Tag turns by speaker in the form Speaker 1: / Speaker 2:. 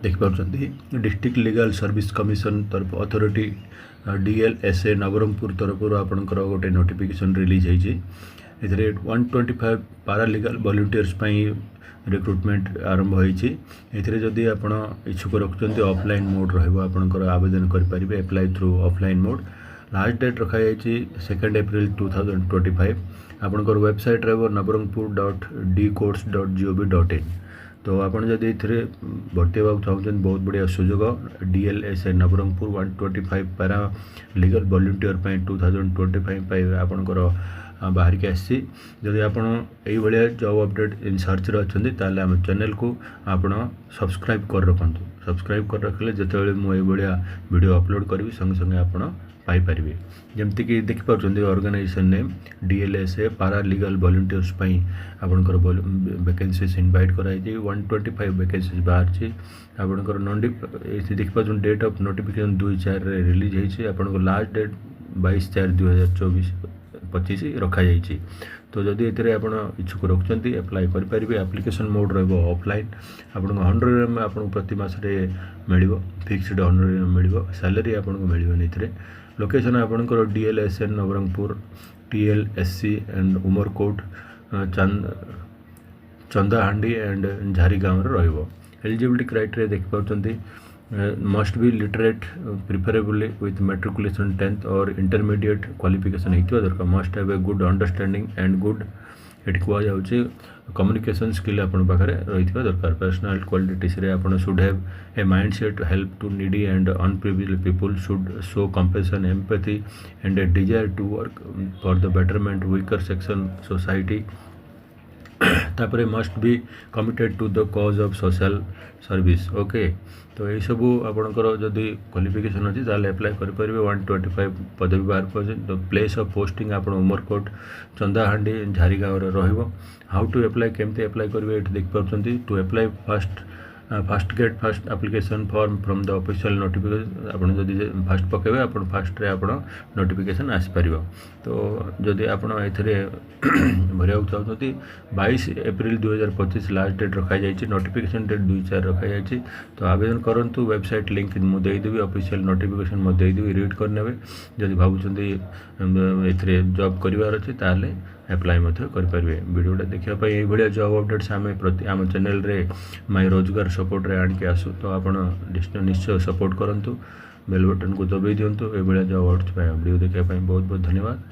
Speaker 1: देखिए district legal service commission तरफ authority DLSA Nabarangpur तरफ आपंकर गोटे नोटिफिकेशन रिलीज होती 125 पारालीगल वॉलंटियर्स रिक्रुटमेंट आरंभ होती जदि आप इच्छुक रखुंत ऑफलाइन मोड रहा आवेदन करेंगे apply through offline mode last date रखाई 2 एप्रिल 2025 आपंकर वेबसाइट रहा nabarangpur.dcourts.gov.in तो आपड़ जदि ये भर्ती होगा चाहते बहुत बढ़िया सुजोग DLSA नवरंगपुर 125 पारा लीगल वॉलंटियर 2025 आपंकर बाहर की आसी जदि आप जॉब अपडेट इन सर्च अच्छा आम चैनल को आप सब्सक्राइब कर रखु सब्सक्राइब कर रखिले जिते मुझे वीडियो अपलोड करी संगे संगे आप पाइपर जमती कि देखिपुं ऑर्गेनाइजेशन नेम DLSA पारा लीगल वॉलंटियर्स आपंकर वैकेंसीज इनवाइट कराई 125 वैकेंसीज बाहर आपंकर देखिपुं डेट ऑफ नोटिफिकेशन 2/4 रिलीज होती आपको लास्ट डेट 22/4/2025 रखा तो जदि ये आप इच्छुक रखुंट एप्लाई करेंगे एप्लिकेशन मोड रफलाइन आपको हॉनरेरियम आपको प्रति मासरे मिल फिक्सड हॉनरेरियम मिल सैलरी आपको मिलने लोकेशन आपंकर DLSA Nabarangpur TLSC and Umerkote Chandahandi and Jharigaon eligibility criteria देखिपुं must be literate preferably with matriculation 10th और इंटरमीडिएट क्वालिफिकेशन होता दरकार must have a good understanding and good ये कहुच्छे कम्युनिकेशन स्किल आपण पाखे रही दरकार पर्सनल क्वालिटीज आप should have a mind set help to needy and underprivileged people should show compassion empathy and a desire to work for the betterment weaker section society तापर must be committed to the cause of social service okay तो ये सब आपंकर जदि qualification अच्छी ताल apply करेंगे 125 पदवी बाहर कर तो प्लेस ऑफ पोस्टिंग आप Umerkote Chandahandi Jharigaon how to apply केमती एप्लाई करेंगे ये देखिपुं to apply fast get fast application form from the official notification आप फास्ट पकेबे आप फास्ट नोटिफिकेशन आसीपर तो जदि आप भरिया चाहते 22 एप्रिल 2025 लास्ट डेट रखाई नोटिफिकेशन डेट 2/4 रखाई तो आवेदन करूँ वेबसाइट लिंक मुझे देदेवी ऑफिशियल नोटिफिकेशन मुझे देदेवी रीड करने जदि भावुं जॉब करार अच्छे ताल एप्लाई करेंगे वीडियोटा देखापी ये जॉब अपडेट्स आम प्रति आम चैनल रे माई रोजगार सपोर्ट रे आणिक आसू तो आप निश्चय सपोर्ट करूँ बेल बटन को दबाई दिंतु ये जॉब अपडेट्स वीडियो देखापी बहुत बहुत धन्यवाद।